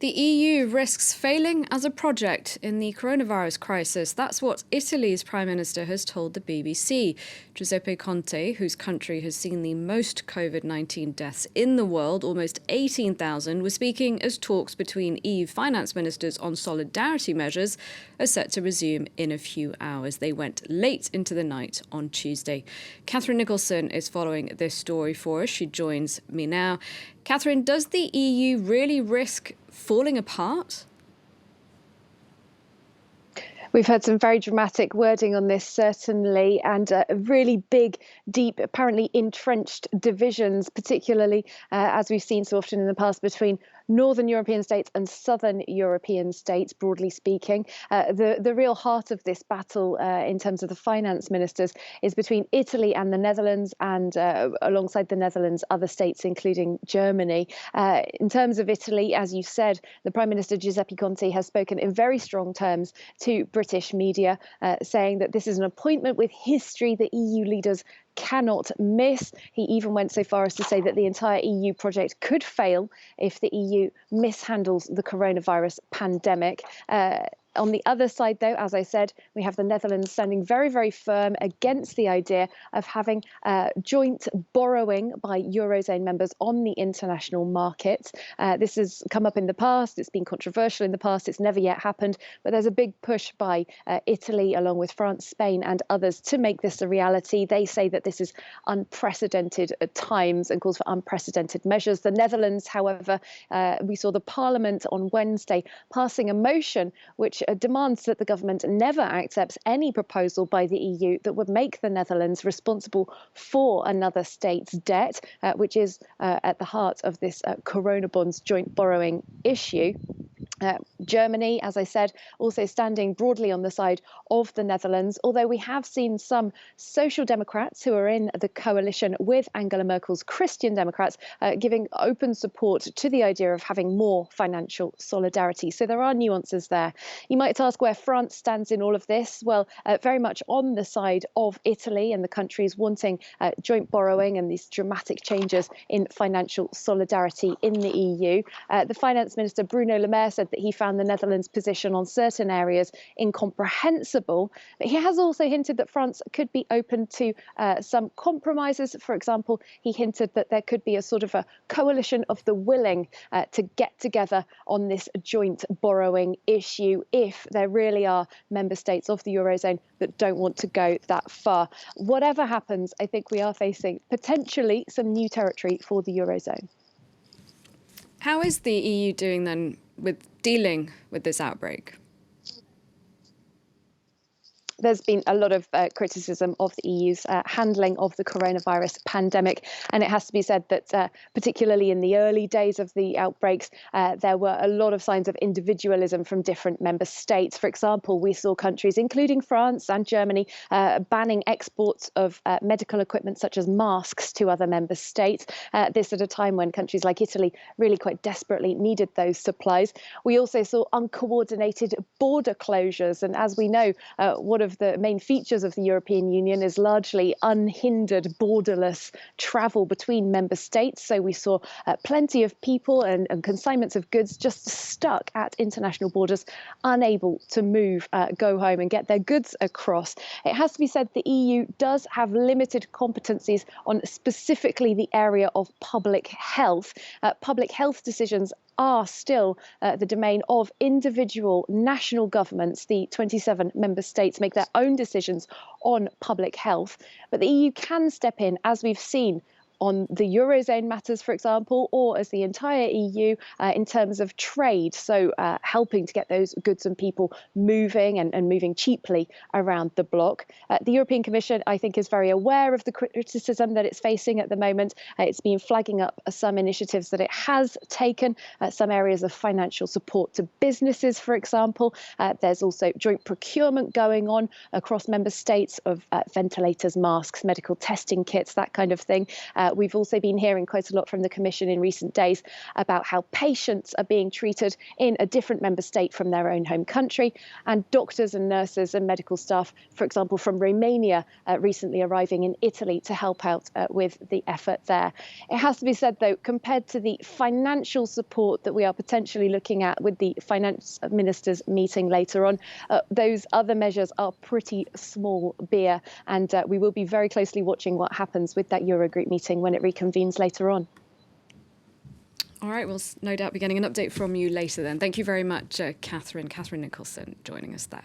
The EU risks failing as a project in the coronavirus crisis. That's what Italy's Prime Minister has told the BBC. Giuseppe Conte, whose country has seen the most COVID-19 deaths in the world, almost 18,000, was speaking as talks between EU finance ministers on solidarity measures are set to resume in a few hours. They went late into the night on Tuesday. Catherine Nicholson is following this story for us. She joins me now. Catherine, does the EU really risk falling apart? We've heard some very dramatic wording on this, certainly, and really big, deep, apparently entrenched divisions, particularly as we've seen so often in the past between Northern European states and Southern European states, broadly speaking. The real heart of this battle in terms of the finance ministers is between Italy and the Netherlands, and alongside the Netherlands, other states, including Germany. In terms of Italy, as you said, the Prime Minister Giuseppe Conte has spoken in very strong terms to British media, saying that this is an appointment with history the EU leaders cannot miss. He even went so far as to say that the entire EU project could fail if the EU mishandles the coronavirus pandemic. On the other side, though, as I said, we have the Netherlands standing very, very firm against the idea of having joint borrowing by Eurozone members on the international market. This has come up in the past. It's been controversial in the past. It's never yet happened. But there's a big push by Italy, along with France, Spain and others, to make this a reality. They say that this is unprecedented at times and calls for unprecedented measures. The Netherlands, however, we saw the Parliament on Wednesday passing a motion which demands that the government never accepts any proposal by the EU that would make the Netherlands responsible for another state's debt, which is at the heart of this corona bonds joint borrowing issue. Germany, as I said, also standing broadly on the side of the Netherlands, although we have seen some social democrats who are in the coalition with Angela Merkel's Christian Democrats giving open support to the idea of having more financial solidarity. So there are nuances there. You might ask where France stands in all of this. Well, very much on the side of Italy and the countries wanting joint borrowing and these dramatic changes in financial solidarity in the EU. The finance minister, Bruno Le Maire, said that he found the Netherlands' position on certain areas incomprehensible. But he has also hinted that France could be open to some compromises. For example, he hinted that there could be a sort of a coalition of the willing to get together on this joint borrowing issue if there really are member states of the Eurozone that don't want to go that far. Whatever happens, I think we are facing potentially some new territory for the Eurozone. How is the EU doing then with dealing with this outbreak? There's been a lot of criticism of the EU's handling of the coronavirus pandemic. And it has to be said that particularly in the early days of the outbreaks, there were a lot of signs of individualism from different member states. For example, we saw countries, including France and Germany, banning exports of medical equipment such as masks to other member states. This at a time when countries like Italy really quite desperately needed those supplies. We also saw uncoordinated border closures. And as we know, one of the main features of the European Union is largely unhindered borderless travel between member states. So we saw plenty of people and consignments of goods just stuck at international borders, unable to move, go home and get their goods across. It has to be said the EU does have limited competencies on specifically the area of public health. Public health decisions are still the domain of individual national governments. The 27 member states make their own decisions on public health, but the EU can step in, as we've seen on the Eurozone matters, for example, or as the entire EU in terms of trade. So helping to get those goods and people moving and moving cheaply around the bloc. The European Commission, I think, is very aware of the criticism that it's facing at the moment. It's been flagging up some initiatives that it has taken, some areas of financial support to businesses, for example. There's also joint procurement going on across member states of ventilators, masks, medical testing kits, that kind of thing. We've also been hearing quite a lot from the Commission in recent days about how patients are being treated in a different member state from their own home country, and doctors and nurses and medical staff, for example, from Romania, recently arriving in Italy to help out with the effort there. It has to be said, though, compared to the financial support that we are potentially looking at with the finance ministers meeting later on, those other measures are pretty small beer, and we will be very closely watching what happens with that Eurogroup meeting when it reconvenes later on. All right, we'll no doubt be getting an update from you later then. Thank you very much, Catherine Nicholson, joining us there.